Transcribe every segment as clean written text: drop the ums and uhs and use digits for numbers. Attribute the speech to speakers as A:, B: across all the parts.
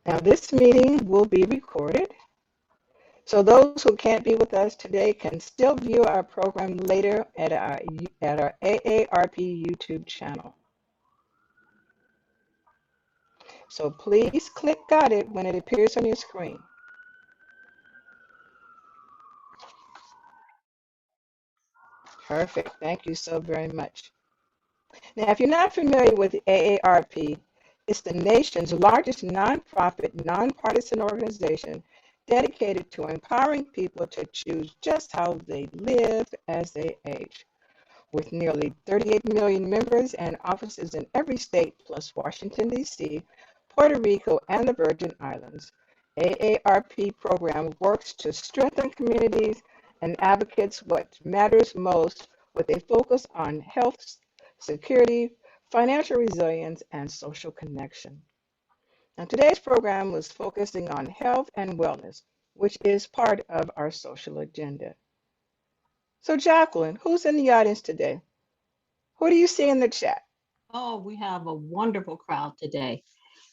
A: Now, this meeting will be recorded, so those who can't be with us today can still view our program later at our AARP YouTube channel. So please click Got It when it appears on your screen. Perfect. Thank you so very much. Now, if you're not familiar with the AARP, it's the nation's largest nonprofit, nonpartisan organization dedicated to empowering people to choose just how they live as they age. With nearly 38 million members and offices in every state, plus Washington, D.C., Puerto Rico, and the Virgin Islands, AARP program works to strengthen communities and advocates what matters most with a focus on health, security, financial resilience, and social connection. Now, today's program was focusing on health and wellness, which is part of our social agenda. So, Jacqueline, who's in the audience today? Who do you see in the chat?
B: Oh, we have a wonderful crowd today.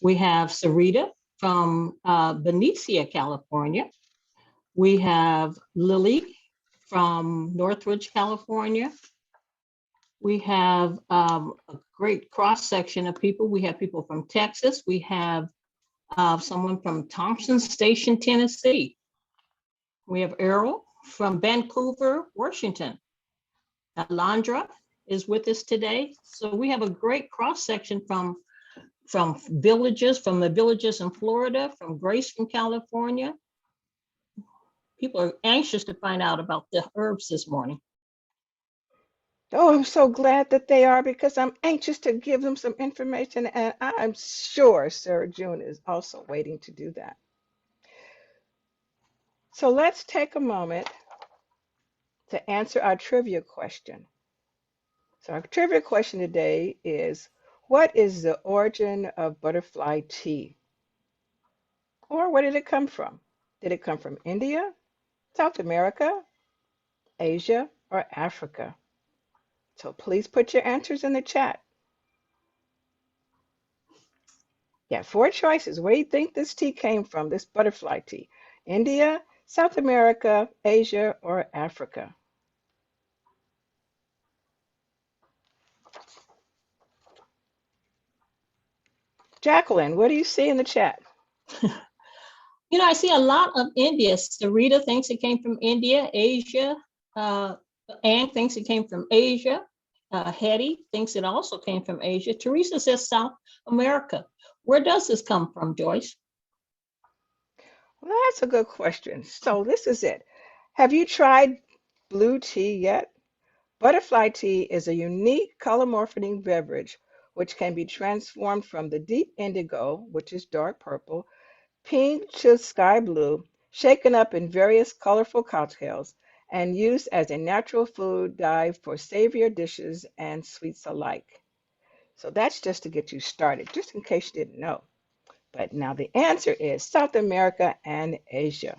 B: We have Sarita from Benicia, California. We have Lily from Northridge, California. We have a great cross section of people. We have people from Texas. We have someone from Thompson Station, Tennessee. We have Errol from Vancouver, Washington. Alondra is with us today. So we have a great cross section from villages, from the villages in Florida, from Grace from California. People are anxious to find out about the herbs this morning.
A: Oh, I'm so glad that they are because I'm anxious to give them some information, and I'm sure Sarah June is also waiting to do that. So let's take a moment to answer our trivia question. So our trivia question today is, what is the origin of butterfly tea? Or where did it come from? Did it come from India, South America, Asia, or Africa? So please put your answers in the chat. Yeah, four choices. Where do you think this tea came from, this butterfly tea? India, South America, Asia, or Africa? Jacqueline, what do you see in the chat?
B: I see a lot of India. Sarita thinks it came from India, Asia. Anne thinks it came from Asia. Hetty thinks it also came from Asia. Teresa says South America. Where does this come from, Joyce?
A: Well, that's a good question. So this is it. Have you tried blue tea yet? Butterfly tea is a unique color morphing beverage which can be transformed from the deep indigo, which is dark purple, pink to sky blue, shaken up in various colorful cocktails, and used as a natural food dye for savory dishes and sweets alike. So that's just to get you started, just in case you didn't know. But now the answer is South America and Asia.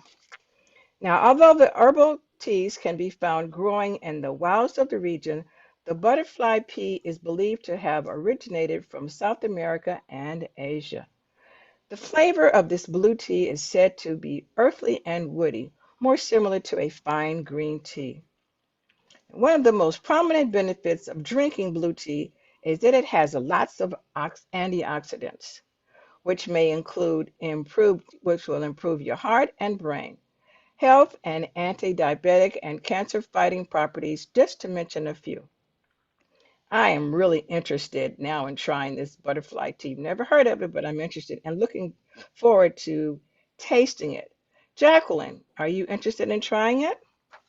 A: Now, although the herbal teas can be found growing in the wilds of the region, the butterfly pea is believed to have originated from South America and Asia. The flavor of this blue tea is said to be earthy and woody, more similar to a fine green tea. One of the most prominent benefits of drinking blue tea is that it has lots of antioxidants, which will improve your heart and brain, health and anti-diabetic and cancer-fighting properties, just to mention a few. I am really interested now in trying this butterfly tea. Never heard of it, but I'm interested and looking forward to tasting it. Jacqueline, are you interested in trying it?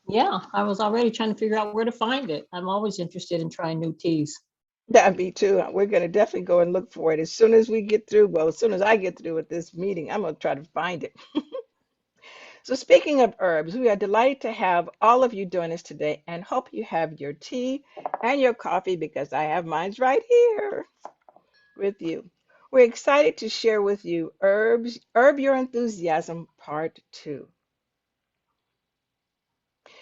B: Yeah, I was already trying to figure out where to find it. I'm always interested in trying new teas.
A: That me too. We're going to definitely go and look for it as soon as we get through. Well, as soon as I get through with this meeting, I'm going to try to find it. So, speaking of herbs, we are delighted to have all of you join us today and hope you have your tea and your coffee because I have mine right here with you. We're excited to share with you Herb Your Enthusiasm Part 2.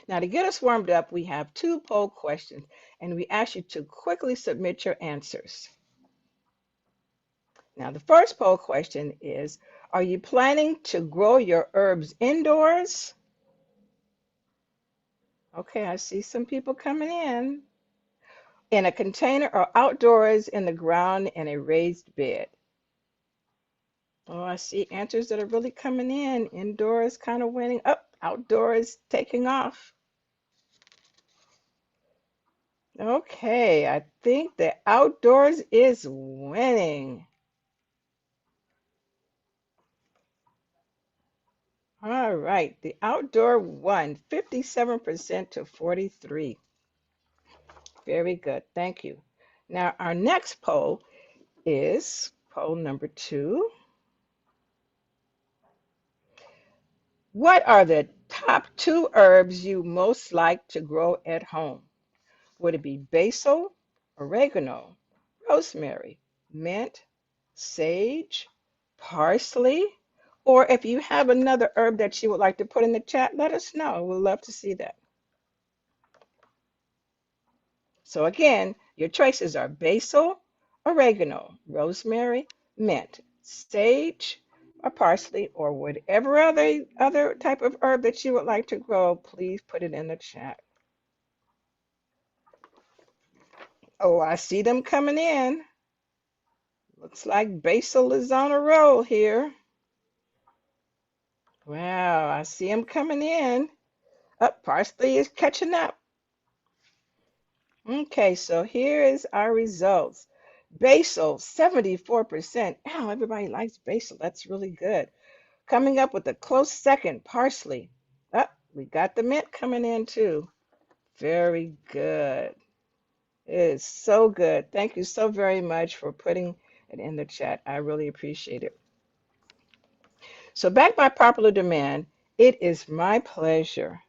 A: Now, to get us warmed up, we have two poll questions, and we ask you to quickly submit your answers. Now, the first poll question is, are you planning to grow your herbs indoors? Okay, I see some people coming in a container or outdoors in the ground in a raised bed. Oh, I see answers that are really coming in. Indoors kind of winning. Up, outdoors taking off. Okay, I think the outdoors is winning. All right, the outdoor won 57% to 43. Very good, thank you. Now, our next poll is poll number 2. What are the top 2 herbs you most like to grow at home? Would it be basil, oregano, rosemary, mint, sage, parsley? Or if you have another herb that you would like to put in the chat, let us know. We'd love to see that. So again, your choices are basil, oregano, rosemary, mint, sage, or parsley, or whatever other type of herb that you would like to grow. Please put it in the chat. Oh, I see them coming in. Looks like basil is on a roll here. Wow, I see them coming in. Up, parsley is catching up. Okay, so here is our results. Basil, 74%. Wow, everybody likes basil. That's really good. Coming up with a close second, parsley. Up, we got the mint coming in too. Very good. It is so good. Thank you so very much for putting it in the chat. I really appreciate it. So back by popular demand, it is my pleasure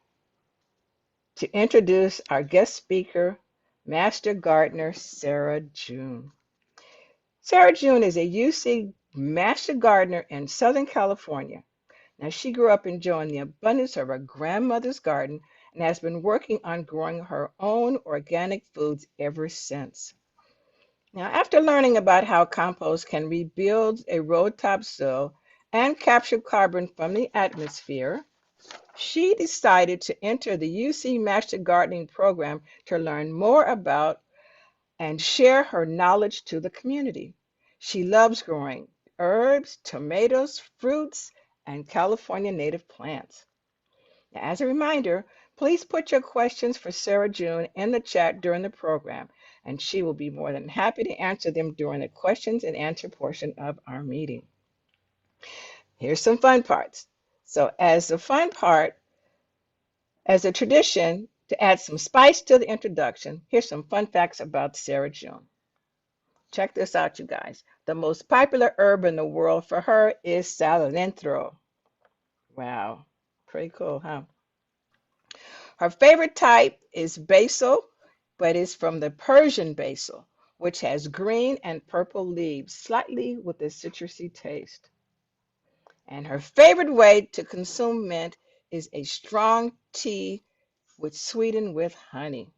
A: to introduce our guest speaker, Master Gardener Sarah June. Sarah June is a UC Master Gardener in Southern California. Now, she grew up enjoying the abundance of her grandmother's garden and has been working on growing her own organic foods ever since. Now, after learning about how compost can rebuild a road topsoil and capture carbon from the atmosphere, she decided to enter the UC Master Gardening Program to learn more about and share her knowledge to the community. She loves growing herbs, tomatoes, fruits, and California native plants. Now, as a reminder, please put your questions for Sarah June in the chat during the program, and she will be more than happy to answer them during the questions and answer portion of our meeting. Here's some fun parts. So, as a tradition, to add some spice to the introduction, here's some fun facts about Sarah June. Check this out, you guys. The most popular herb in the world for her is cilantro. Wow, pretty cool, huh? Her favorite type is basil, but it's from the Persian basil, which has green and purple leaves, slightly with a citrusy taste. And her favorite way to consume mint is a strong tea sweetened with honey.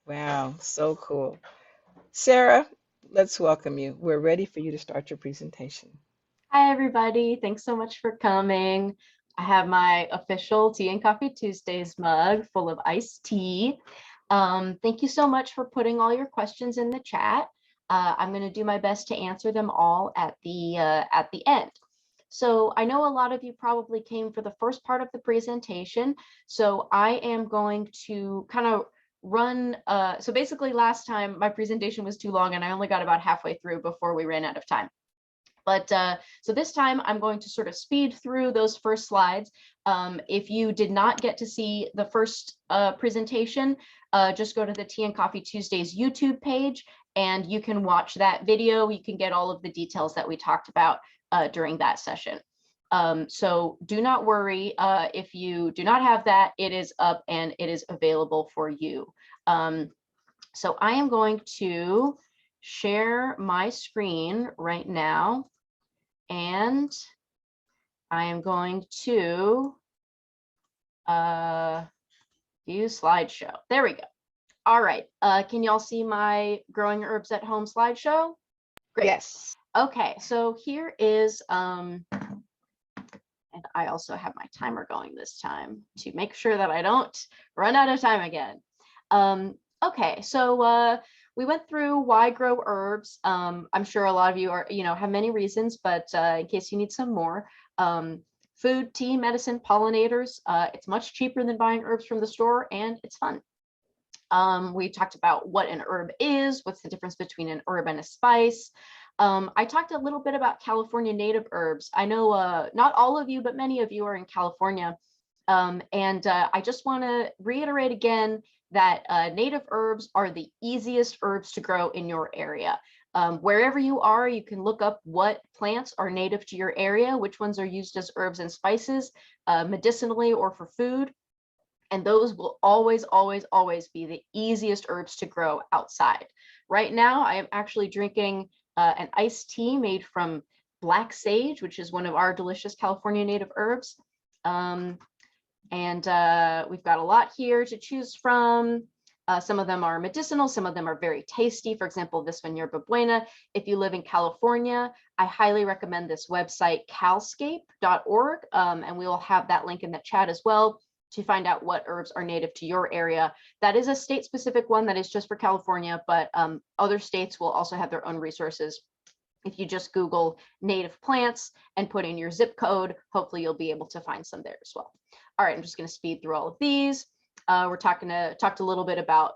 A: Wow, so cool. Sarah, let's welcome you. We're ready for you to start your presentation.
C: Hi, everybody. Thanks so much for coming. I have my official Tea and Coffee Tuesdays mug full of iced tea. Thank you so much for putting all your questions in the chat. I'm going to do my best to answer them all at the end. So I know a lot of you probably came for the first part of the presentation. So I am going to kind of run. So basically last time my presentation was too long and I only got about halfway through before we ran out of time. But so this time I'm going to sort of speed through those first slides. If you did not get to see the first presentation, just go to the Tea and Coffee Tuesdays YouTube page and you can watch that video. You can get all of the details that we talked about during that session. So do not worry if you do not have that, it is up and it is available for you. So I am going to share my screen right now. And I am going to use slideshow. There we go. All right. Can y'all see my growing herbs at home slideshow? Great.
A: Yes.
C: Okay, so here is, and I also have my timer going this time to make sure that I don't run out of time again. Okay, so we went through why grow herbs. I'm sure a lot of you are, have many reasons, but in case you need some more, food, tea, medicine, pollinators. It's much cheaper than buying herbs from the store, and it's fun. We talked about what an herb is, what's the difference between an herb and a spice. I talked a little bit about California native herbs. I know not all of you, but many of you are in California. And I just want to reiterate again that native herbs are the easiest herbs to grow in your area. Wherever you are, you can look up what plants are native to your area, which ones are used as herbs and spices, medicinally or for food. And those will always, always, always be the easiest herbs to grow outside. Right now, I am actually drinking an iced tea made from black sage, which is one of our delicious California native herbs. And we've got a lot here to choose from. Some of them are medicinal, some of them are very tasty. For example, this one, Yerba Buena. If you live in California, I highly recommend this website, calscape.org, and we will have that link in the chat as well to find out what herbs are native to your area. That is a state-specific one that is just for California, but other states will also have their own resources. If you just Google native plants and put in your zip code, hopefully you'll be able to find some there as well. All right, I'm just going to speed through all of these. We're talked a little bit about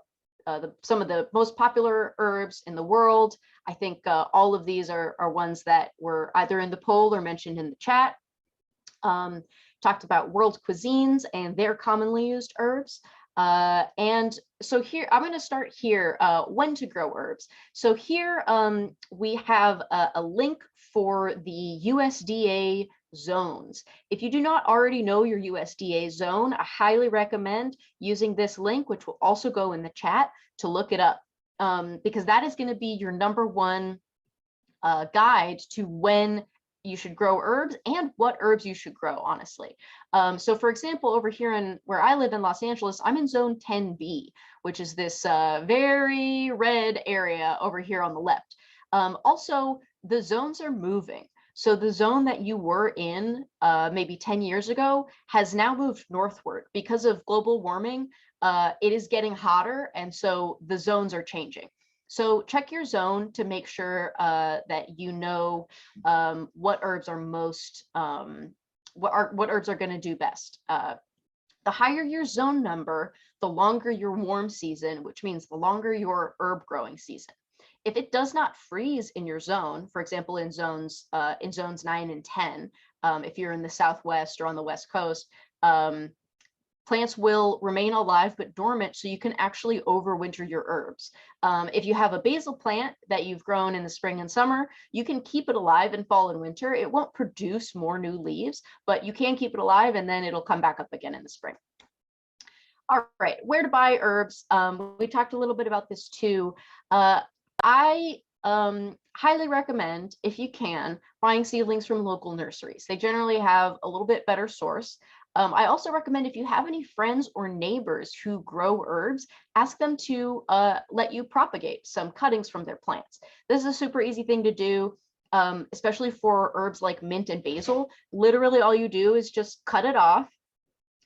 C: some of the most popular herbs in the world. I think all of these are ones that were either in the poll or mentioned in the chat. Talked about world cuisines and their commonly used herbs. And so here, I'm going to start here, when to grow herbs. So here we have a link for the USDA zones. If you do not already know your USDA zone, I highly recommend using this link, which will also go in the chat, to look it up, because that is going to be your #1 guide to when you should grow herbs and what herbs you should grow, honestly. So for example, over here in where I live in Los Angeles, I'm in zone 10B, which is this very red area over here on the left. Also, the zones are moving. So the zone that you were in maybe 10 years ago has now moved northward because of global warming. It is getting hotter, and so the zones are changing. So check your zone to make sure that you know what herbs are most, what herbs are going to do best. The higher your zone number, the longer your warm season, which means the longer your herb growing season. If it does not freeze in your zone, for example, in zones 9 and 10, if you're in the Southwest or on the West Coast, plants will remain alive but dormant, so you can actually overwinter your herbs. If you have a basil plant that you've grown in the spring and summer, you can keep it alive in fall and winter. It won't produce more new leaves, but you can keep it alive and then it'll come back up again in the spring. All right, where to buy herbs? We talked a little bit about this too. I highly recommend, if you can, buying seedlings from local nurseries. They generally have a little bit better source. I also recommend, if you have any friends or neighbors who grow herbs, ask them to let you propagate some cuttings from their plants. This is a super easy thing to do, especially for herbs like mint and basil. Literally all you do is just cut it off,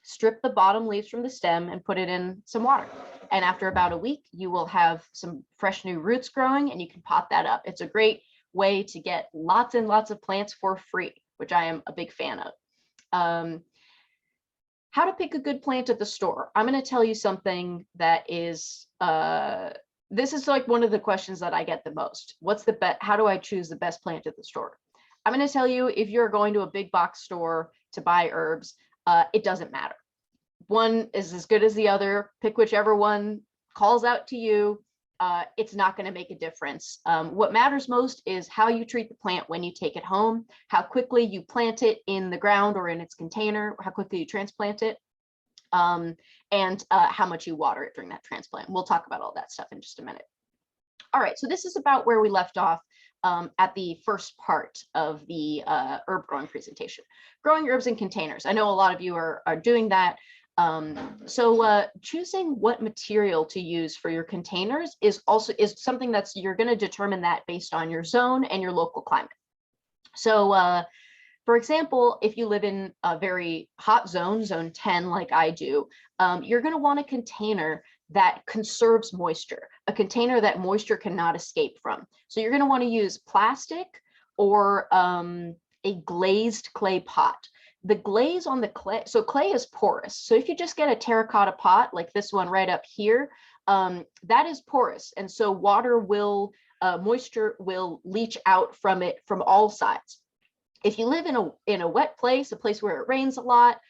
C: strip the bottom leaves from the stem, and put it in some water. And after about a week, you will have some fresh new roots growing, and you can pot that up. It's a great way to get lots and lots of plants for free, which I am a big fan of. How to pick a good plant at the store. I'm going to tell you something that is, this is like one of the questions that I get the most. How do I choose the best plant at the store? I'm going to tell you, if you're going to a big box store to buy herbs, it doesn't matter. One is as good as the other. Pick whichever one calls out to you. It's not going to make a difference. What matters most is how you treat the plant when you take it home, how quickly you plant it in the ground or in its container, how quickly you transplant it, and how much you water it during that transplant. We'll talk about all that stuff in just a minute. All right, so this is about where we left off at the first part of the herb growing presentation. Growing herbs in containers. I know a lot of you are doing that. Choosing what material to use for your containers is something that's you're going to determine that based on your zone and your local climate. So for example, if you live in a very hot zone, zone 10, like I do, you're going to want a container that conserves moisture, a container that moisture cannot escape from. So you're going to want to use plastic or a glazed clay pot. The glaze on the clay, so clay is porous. So if you just get a terracotta pot like this one right up here, that is porous. And so moisture will leach out from it from all sides. If you live in a wet place, a place where it rains a lot,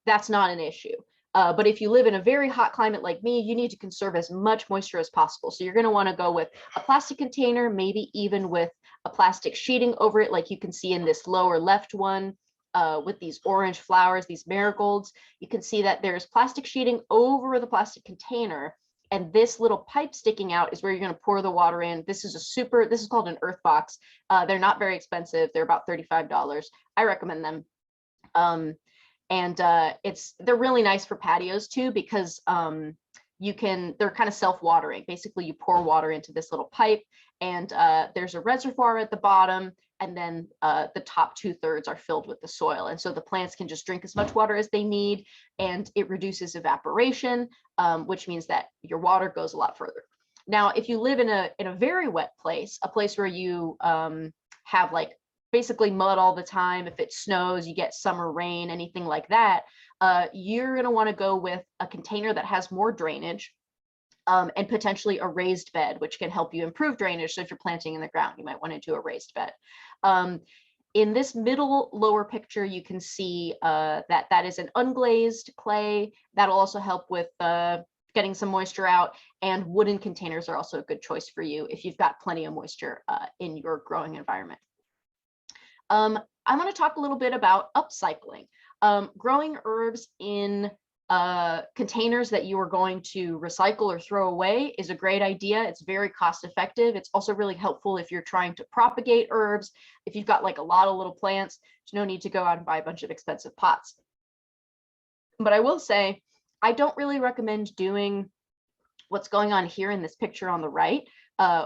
C: that's not an issue. But if you live in a very hot climate like me, you need to conserve as much moisture as possible. So you're going to want to go with a plastic container, maybe even with a plastic sheeting over it, like you can see in this lower left one with these orange flowers, these marigolds. You can see that there's plastic sheeting over the plastic container. And this little pipe sticking out is where you're going to pour the water in. This is called an earth box. They're not very expensive. They're about $35. I recommend them. They're really nice for patios too, because they're kind of self-watering. Basically, you pour water into this little pipe, and there's a reservoir at the bottom, and then the top 2/3 are filled with the soil. And so the plants can just drink as much water as they need, and it reduces evaporation, which means that your water goes a lot further. Now, if you live in a very wet place, a place where you have like basically mud all the time, if it snows, you get summer rain, anything like that, you're going to want to go with a container that has more drainage, and potentially a raised bed, which can help you improve drainage. So if you're planting in the ground, you might want to do a raised bed. In this middle lower picture, you can see that is an unglazed clay. That'll also help with getting some moisture out, and wooden containers are also a good choice for you if you've got plenty of moisture in your growing environment. I'm going to talk a little bit about upcycling. Growing herbs in containers that you are going to recycle or throw away is a great idea. It's very cost effective. It's also really helpful if you're trying to propagate herbs. If you've got like a lot of little plants, there's no need to go out and buy a bunch of expensive pots. But I will say, I don't really recommend doing what's going on here in this picture on the right,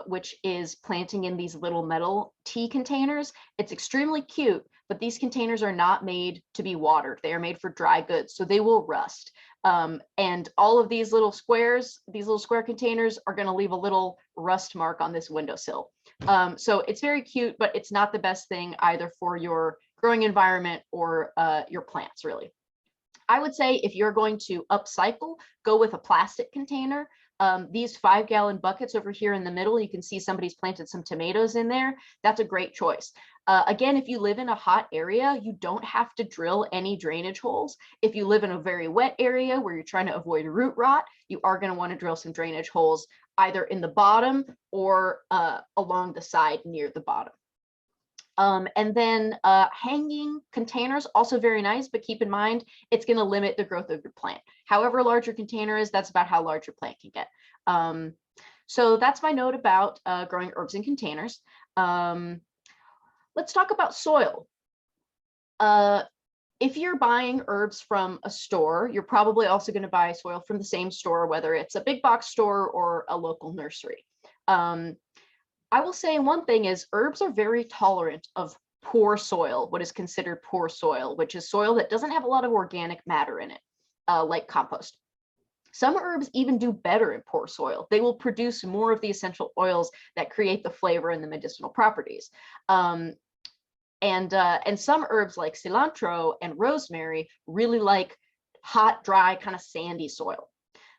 C: which is planting in these little metal tea containers. It's extremely cute, but these containers are not made to be watered. They are made for dry goods, so they will rust. And all of these little square containers are going to leave a little rust mark on this windowsill. So it's very cute, but it's not the best thing either for your growing environment or your plants, really. I would say if you're going to upcycle, go with a plastic container. These 5-gallon buckets over here in the middle, you can see somebody's planted some tomatoes in there. That's a great choice. Again, if you live in a hot area, you don't have to drill any drainage holes. If you live in a very wet area where you're trying to avoid root rot, you are going to want to drill some drainage holes either in the bottom or along the side near the bottom. And then hanging containers, also very nice, but keep in mind, it's going to limit the growth of your plant. However large your container is, that's about how large your plant can get. So that's my note about growing herbs in containers. Let's talk about soil. If you're buying herbs from a store, you're probably also going to buy soil from the same store, whether it's a big box store or a local nursery. I will say one thing is herbs are very tolerant of poor soil, what is considered poor soil, which is soil that doesn't have a lot of organic matter in it, like compost. Some herbs even do better in poor soil. They will produce more of the essential oils that create the flavor and the medicinal properties. And some herbs like cilantro and rosemary really like hot, dry, kind of sandy soil.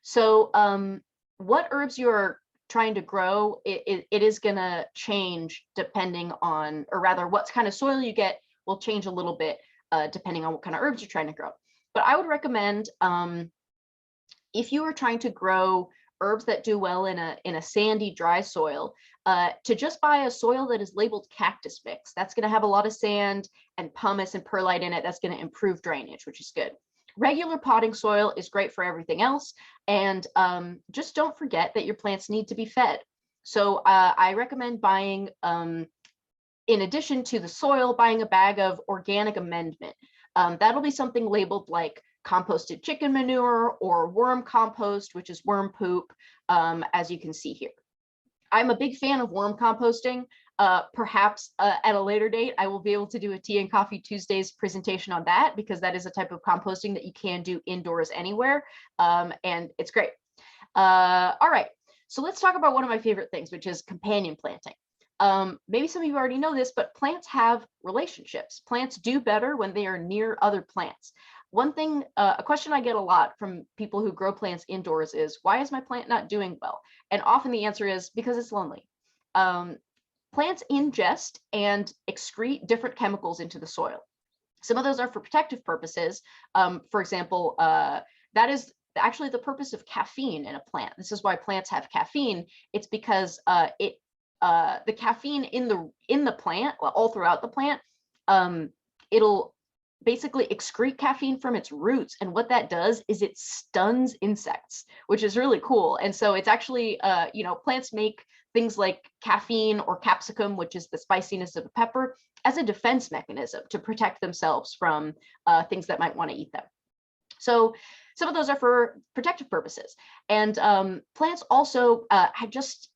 C: So what herbs you're trying to grow, it is going to change depending on, or rather what kind of soil you get will change a little bit depending on what kind of herbs you're trying to grow. But I would recommend if you are trying to grow herbs that do well in a sandy, dry soil, to just buy a soil that is labeled cactus mix. That's going to have a lot of sand and pumice and perlite in it. That's going to improve drainage, which is good. Regular potting soil is great for everything else. And just don't forget that your plants need to be fed. So I recommend buying, in addition to the soil, buying a bag of organic amendment. That'll be something labeled like composted chicken manure or worm compost, which is worm poop, as you can see here. I'm a big fan of worm composting. Perhaps at a later date, I will be able to do a Tea and Coffee Tuesdays presentation on that, because that is a type of composting that you can do indoors anywhere, and it's great. All right, so let's talk about one of my favorite things, which is companion planting. Maybe some of you already know this, but plants have relationships. Plants do better when they are near other plants. One thing, a question I get a lot from people who grow plants indoors is, why is my plant not doing well? And often the answer is because it's lonely. Plants ingest and excrete different chemicals into the soil. Some of those are for protective purposes. For example, that is actually the purpose of caffeine in a plant. This is why plants have caffeine. It's because the caffeine in the plant, well, all throughout the plant, it'll basically excrete caffeine from its roots, and what that does is it stuns insects, which is really cool. And so it's actually, plants make things like caffeine or capsicum, which is the spiciness of a pepper, as a defense mechanism to protect themselves from things that might want to eat them. So some of those are for protective purposes. And plants also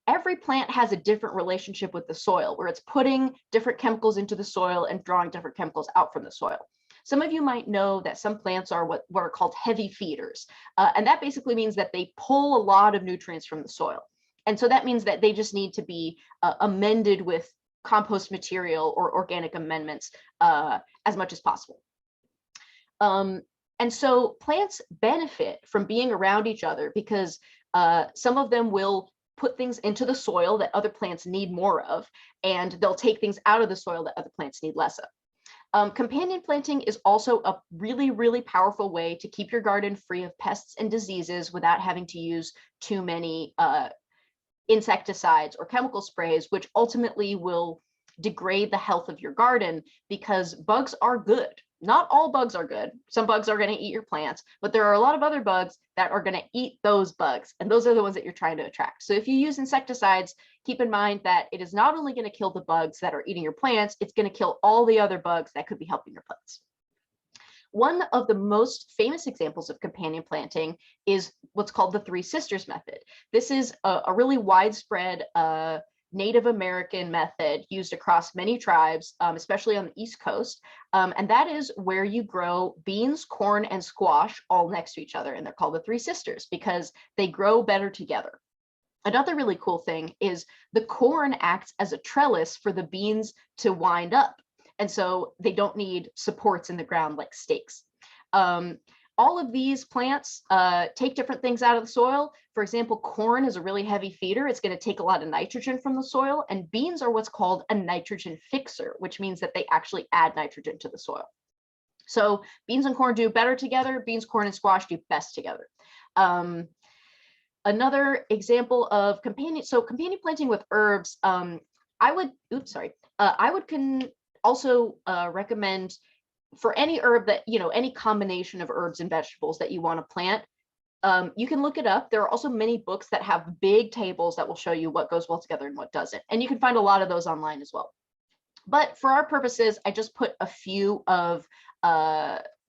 C: every plant has a different relationship with the soil, where it's putting different chemicals into the soil and drawing different chemicals out from the soil. Some of you might know that some plants are what are called heavy feeders. And that basically means that they pull a lot of nutrients from the soil. And so that means that they just need to be amended with compost material or organic amendments as much as possible. And so plants benefit from being around each other because some of them will put things into the soil that other plants need more of, and they'll take things out of the soil that other plants need less of. Companion planting is also a really, really powerful way to keep your garden free of pests and diseases without having to use too many insecticides or chemical sprays, which ultimately will degrade the health of your garden, because bugs are good. Not all bugs are good. Some bugs are going to eat your plants, but there are a lot of other bugs that are going to eat those bugs, and those are the ones that you're trying to attract. So if you use insecticides, keep in mind that it is not only going to kill the bugs that are eating your plants, it's going to kill all the other bugs that could be helping your plants. One of the most famous examples of companion planting is what's called the Three Sisters method. This is a really widespread Native American method used across many tribes, especially on the East Coast. And that is where you grow beans, corn, and squash all next to each other. And they're called the Three Sisters because they grow better together. Another really cool thing is the corn acts as a trellis for the beans to wind up. And so they don't need supports in the ground like stakes. All of these plants take different things out of the soil. For example, corn is a really heavy feeder. It's going to take a lot of nitrogen from the soil, and beans are what's called a nitrogen fixer, which means that they actually add nitrogen to the soil. So beans and corn do better together. Beans, corn, and squash do best together. Another example of companion planting with herbs, I would also recommend for any herb that, any combination of herbs and vegetables that you want to plant, you can look it up. There are also many books that have big tables that will show you what goes well together and what doesn't. And you can find a lot of those online as well. But for our purposes, I just put a few of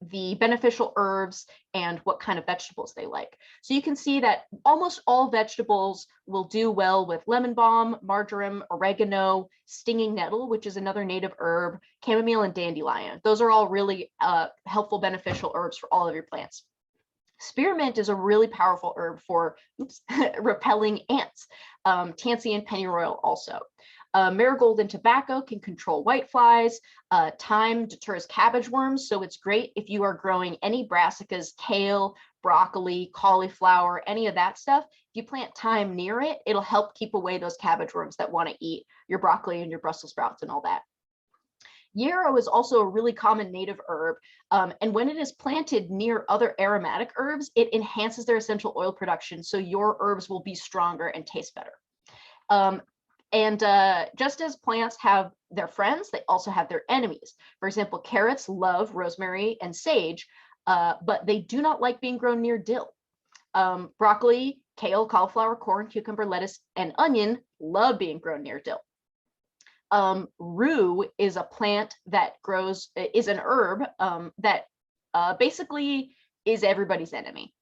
C: the beneficial herbs and what kind of vegetables they like. So you can see that almost all vegetables will do well with lemon balm, marjoram, oregano, stinging nettle, which is another native herb, chamomile, and dandelion. Those are all really helpful, beneficial herbs for all of your plants. Spearmint is a really powerful herb for repelling ants. Tansy and pennyroyal also. Marigold and tobacco can control whiteflies. Thyme deters cabbage worms, so it's great if you are growing any brassicas, kale, broccoli, cauliflower, any of that stuff. If you plant thyme near it, it'll help keep away those cabbage worms that want to eat your broccoli and your Brussels sprouts and all that. Yarrow is also a really common native herb, and when it is planted near other aromatic herbs, it enhances their essential oil production, so your herbs will be stronger and taste better. And just as plants have their friends, they also have their enemies. For example, carrots love rosemary and sage, but they do not like being grown near dill. Broccoli, kale, cauliflower, corn, cucumber, lettuce, and onion love being grown near dill. Rue is a plant that is an herb that basically is everybody's enemy.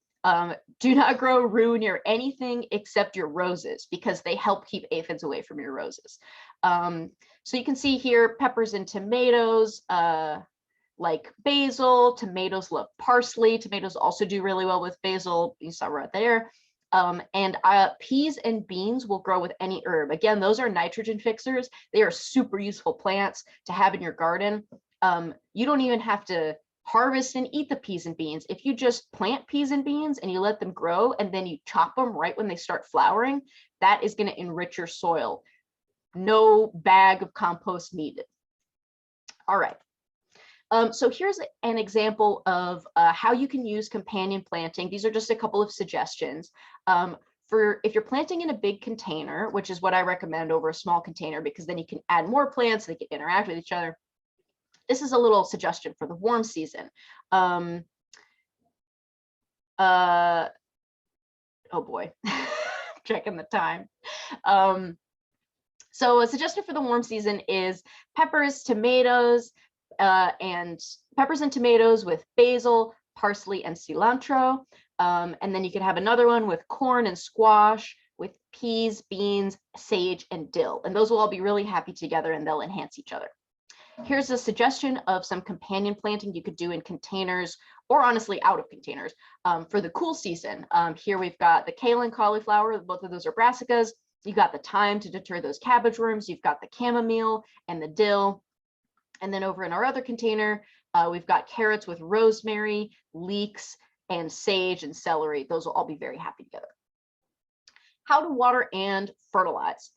C: Do not grow rue near anything except your roses, because they help keep aphids away from your roses. So you can see here peppers and tomatoes, like basil. Tomatoes love parsley. Tomatoes also do really well with basil. You saw right there. And peas and beans will grow with any herb. Again, those are nitrogen fixers. They are super useful plants to have in your garden. You don't even have to harvest and eat the peas and beans. If you just plant peas and beans and you let them grow and then you chop them right when they start flowering, that is going to enrich your soil. No bag of compost needed. All right. So here's an example of how you can use companion planting. These are just a couple of suggestions. For if you're planting in a big container, which is what I recommend over a small container, because then you can add more plants, they can interact with each other. This is a little suggestion for the warm season. Oh boy, checking the time. So a suggestion for the warm season is peppers, tomatoes, and tomatoes with basil, parsley, and cilantro. And then you could have another one with corn and squash, with peas, beans, sage, and dill. And those will all be really happy together and they'll enhance each other. Here's a suggestion of some companion planting you could do in containers, or honestly out of containers, for the cool season. Here we've got the kale and cauliflower. Both of those are brassicas. You've got the thyme to deter those cabbage worms. You've got the chamomile and the dill. And then over in our other container, we've got carrots with rosemary, leeks, and sage and celery. Those will all be very happy together. How to water and fertilize.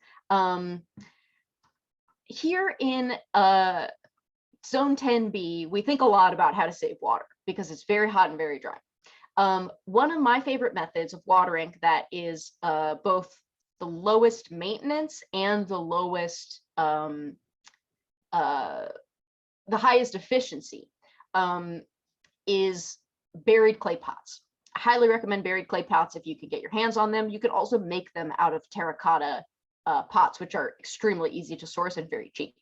C: Here in Zone 10B, we think a lot about how to save water because it's very hot and very dry. One of my favorite methods of watering that is both the lowest maintenance and the lowest, the highest efficiency, is buried clay pots. I highly recommend buried clay pots if you can get your hands on them. You can also make them out of terracotta pots, which are extremely easy to source and very cheap.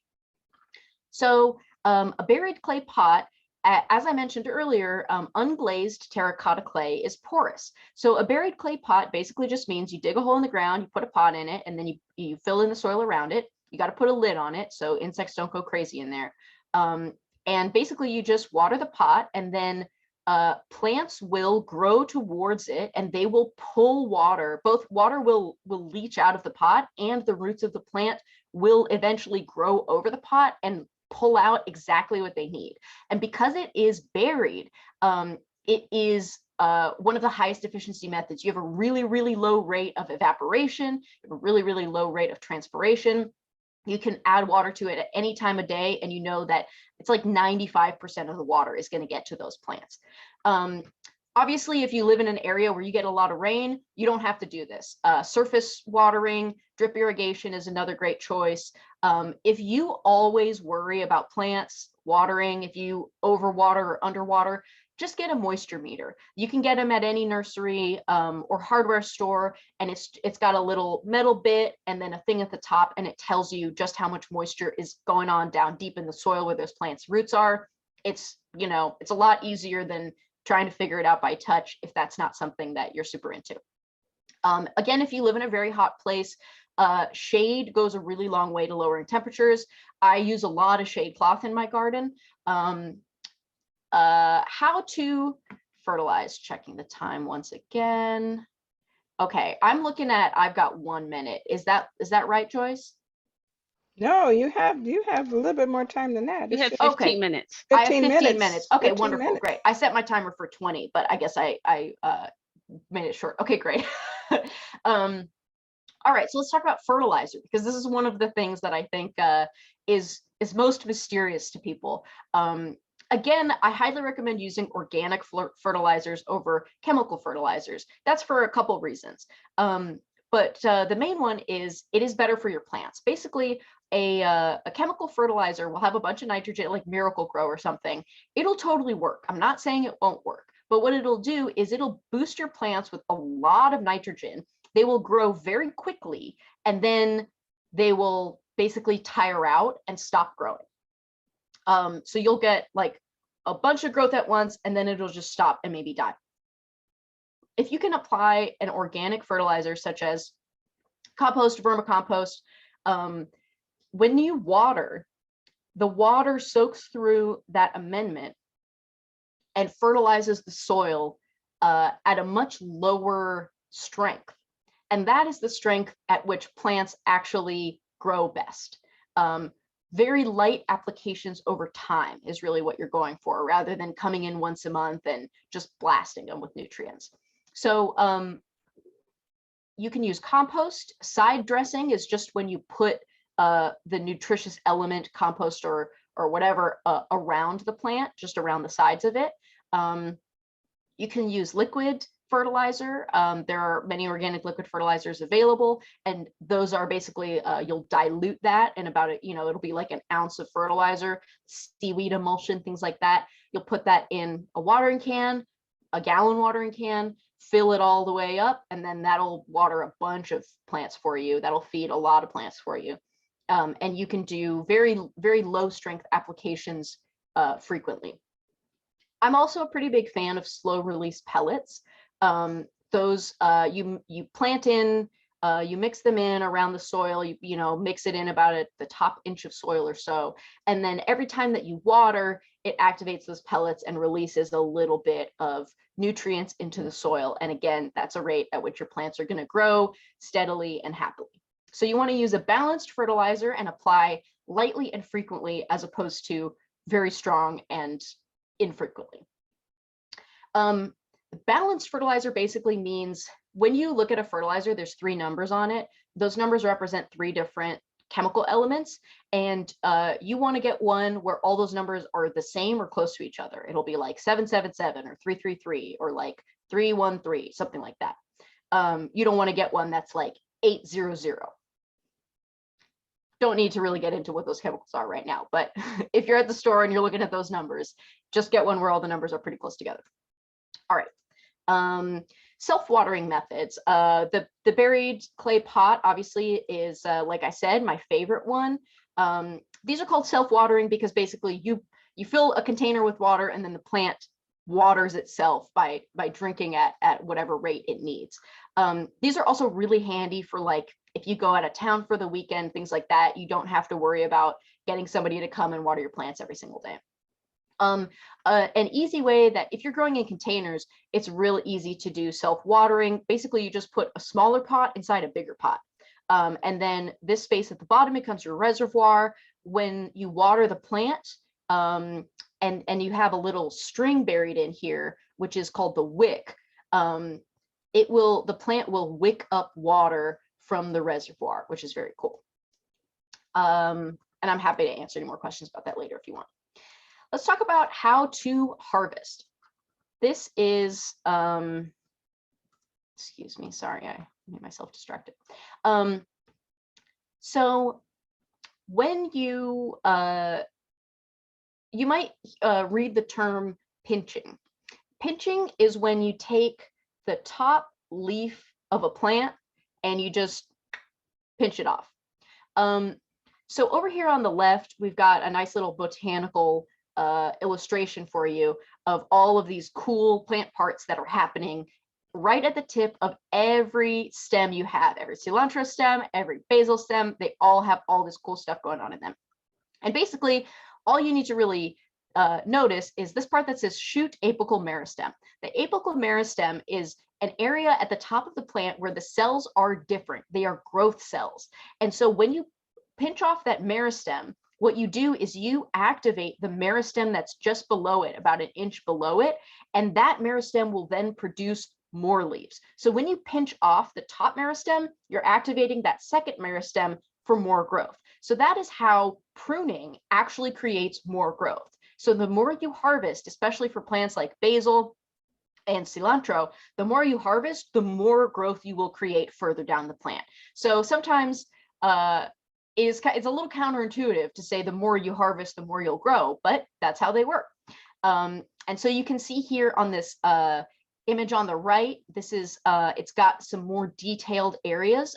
C: So a buried clay pot, as I mentioned earlier, unglazed terracotta clay is porous. So a buried clay pot basically just means you dig a hole in the ground, you put a pot in it, and then you fill in the soil around it. You got to put a lid on it so insects don't go crazy in there. And basically you just water the pot, and then plants will grow towards it and they will pull water. Both water will leach out of the pot, and the roots of the plant will eventually grow over the pot and pull out exactly what they need. And because it is buried, it is one of the highest efficiency methods. You have a really, really low rate of evaporation, you have a really, really low rate of transpiration. You can add water to it at any time of day, and you know that it's like 95% of the water is going to get to those plants. Obviously, if you live in an area where you get a lot of rain, you don't have to do this. Surface watering, drip irrigation is another great choice. If you always worry about plants watering, if you overwater or underwater, just get a moisture meter. You can get them at any nursery or hardware store, and it's got a little metal bit and then a thing at the top, and it tells you just how much moisture is going on down deep in the soil where those plants' roots are. It's, you know, it's a lot easier than trying to figure it out by touch if that's not something that you're super into. Again, if you live in a very hot place, shade goes a really long way to lowering temperatures. I use a lot of shade cloth in my garden. How to fertilize, checking the time once again. Okay, I'm looking at, I've got 1 minute. Is that right, Joyce?
A: No, you have a little bit more time than that.
D: You have
A: It's
D: 15 minutes.
A: 15
C: I have 15 minutes. Okay,
A: 15
C: wonderful,
A: minutes.
C: great. I set my timer for 20, but I guess I made it short. Okay, great. All right, so let's talk about fertilizer, because this is one of the things that I think is most mysterious to people. Again, I highly recommend using organic fertilizers over chemical fertilizers. That's for a couple of reasons. But the main one is it is better for your plants. Basically, a chemical fertilizer will have a bunch of nitrogen, like Miracle-Gro or something. It'll totally work. I'm not saying it won't work, but what it'll do is it'll boost your plants with a lot of nitrogen. They will grow very quickly, and then they will basically tire out and stop growing. So you'll get like a bunch of growth at once, and then it'll just stop and maybe die. If you can apply an organic fertilizer such as compost, vermicompost, when you water, the water soaks through that amendment and fertilizes the soil at a much lower strength. And that is the strength at which plants actually grow best. Very light applications over time is really what you're going for, rather than coming in once a month and just blasting them with nutrients. So you can use compost. Side dressing is just when you put the nutritious element, compost or whatever, around the plant, just around the sides of it. You can use liquid fertilizer. There are many organic liquid fertilizers available, and those are basically, you'll dilute that in about, it'll be like an ounce of fertilizer, seaweed emulsion, things like that. You'll put that in a watering can, a gallon watering can, fill it all the way up, and then that'll water a bunch of plants for you. That'll feed a lot of plants for you. And you can do very, very low strength applications frequently. I'm also a pretty big fan of slow release pellets. Those you plant in, you mix them in around the soil, you mix it in about at the top inch of soil or so. And then every time that you water, it activates those pellets and releases a little bit of nutrients into the soil. And again, that's a rate at which your plants are going to grow steadily and happily. So you want to use a balanced fertilizer and apply lightly and frequently, as opposed to very strong and infrequently. Balanced fertilizer basically means when you look at a fertilizer, there's 3 numbers on it. Those numbers represent 3 different chemical elements, and you want to get one where all those numbers are the same or close to each other. It'll be like 777 or 333 or like 313, something like that. You don't want to get one that's like 800. Don't need to really get into what those chemicals are right now, but if you're at the store and you're looking at those numbers, just get one where all the numbers are pretty close together. All right. Self-watering methods. The buried clay pot obviously is, like I said, my favorite one. These are called self-watering because basically you fill a container with water and then the plant waters itself by drinking at whatever rate it needs. These are also really handy for, like, if you go out of town for the weekend, things like that. You don't have to worry about getting somebody to come and water your plants every single day. An easy way that if you're growing in containers, it's real easy to do self-watering. Basically, you just put a smaller pot inside a bigger pot. And then this space at the bottom becomes your reservoir. When you water the plant, and you have a little string buried in here, which is called the wick, the plant will wick up water from the reservoir, which is very cool. And I'm happy to answer any more questions about that later if you want. Let's talk about how to harvest. This is, excuse me, sorry, I made myself distracted. So when you might read the term pinching. Pinching is when you take the top leaf of a plant and you just pinch it off. So over here on the left, we've got a nice little botanical illustration for you of all of these cool plant parts that are happening right at the tip of every stem you have. Every cilantro stem, every basil stem, they all have all this cool stuff going on in them. And basically, all you need to really notice is this part that says shoot apical meristem. The apical meristem is an area at the top of the plant where the cells are different. They are growth cells. And so when you pinch off that meristem, what you do is you activate the meristem that's just below it, about an inch below it, and that meristem will then produce more leaves. So when you pinch off the top meristem, you're activating that second meristem for more growth. So that is how pruning actually creates more growth. So the more you harvest, especially for plants like basil and cilantro, the more you harvest, the more growth you will create further down the plant. So sometimes it's a little counterintuitive to say the more you harvest, the more you'll grow, but that's how they work. And so you can see here on this image on the right, this is, it's got some more detailed areas.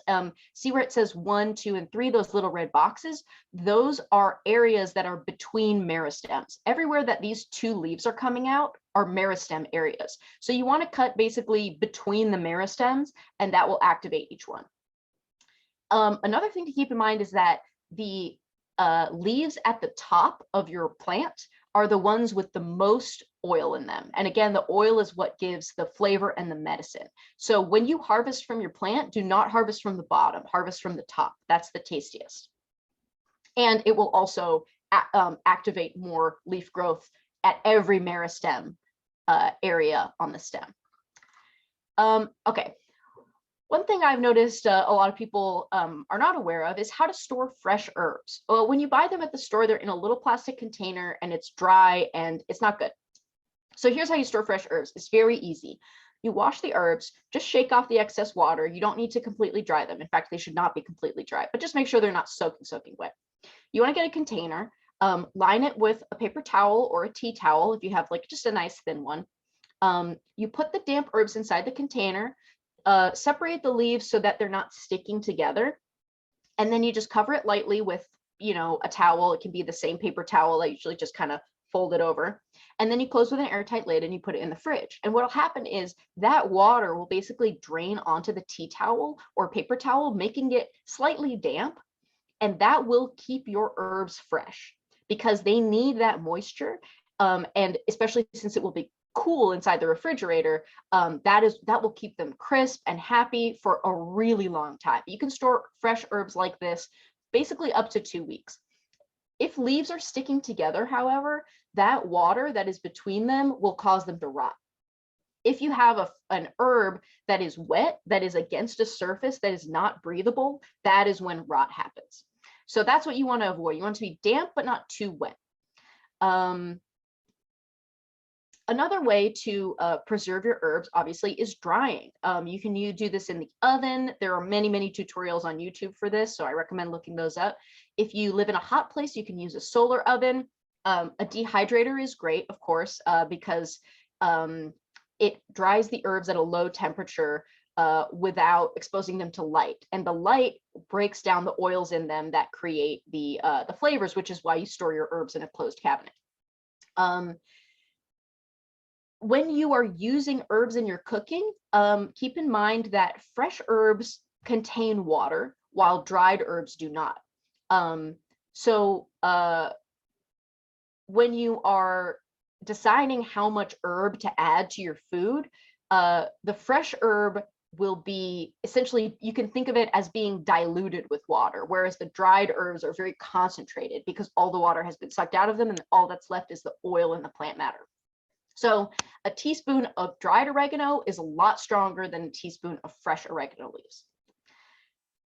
C: See where it says 1, 2, and 3, those little red boxes? Those are areas that are between meristems. Everywhere that these 2 leaves are coming out are meristem areas. So you want to cut basically between the meristems, and that will activate each one. Another thing to keep in mind is that the leaves at the top of your plant are the ones with the most oil in them. And again, the oil is what gives the flavor and the medicine. So when you harvest from your plant, do not harvest from the bottom, harvest from the top. That's the tastiest. And it will also activate more leaf growth at every meristem area on the stem. Okay. One thing I've noticed a lot of people are not aware of is how to store fresh herbs. Well, when you buy them at the store, they're in a little plastic container and it's dry and it's not good. So here's how you store fresh herbs. It's very easy. You wash the herbs, just shake off the excess water. You don't need to completely dry them. In fact, they should not be completely dry, but just make sure they're not soaking wet. You want to get a container, line it with a paper towel or a tea towel if you have like just a nice thin one. You put the damp herbs inside the container. Separate the leaves so that they're not sticking together. And then you just cover it lightly with, a towel. It can be the same paper towel. I usually just kind of fold it over. And then you close with an airtight lid and you put it in the fridge. And what'll happen is that water will basically drain onto the tea towel or paper towel, making it slightly damp. And that will keep your herbs fresh because they need that moisture. And especially since it will be cool inside the refrigerator, that will keep them crisp and happy for a really long time. You can store fresh herbs like this basically up to 2 weeks. If leaves are sticking together, however, that water that is between them will cause them to rot. If you have an herb that is wet, that is against a surface that is not breathable, that is when rot happens. So that's what you want to avoid. You want it to be damp, but not too wet. Another way to preserve your herbs, obviously, is drying. You can do this in the oven. There are many, many tutorials on YouTube for this, so I recommend looking those up. If you live in a hot place, you can use a solar oven. A dehydrator is great, of course, because it dries the herbs at a low temperature without exposing them to light. And the light breaks down the oils in them that create the flavors, which is why you store your herbs in a closed cabinet. When you are using herbs in your cooking, keep in mind that fresh herbs contain water while dried herbs do not. So when you are deciding how much herb to add to your food, the fresh herb will be essentially, you can think of it as being diluted with water, whereas the dried herbs are very concentrated because all the water has been sucked out of them and all that's left is the oil and the plant matter. So a teaspoon of dried oregano is a lot stronger than a teaspoon of fresh oregano leaves.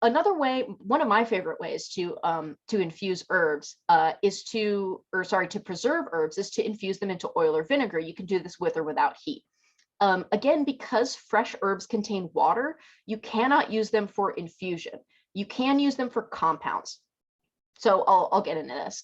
C: Another way, one of my favorite ways to infuse herbs to preserve herbs is to infuse them into oil or vinegar. You can do this with or without heat. Again, because fresh herbs contain water, you cannot use them for infusion. You can use them for compounds. So I'll get into this.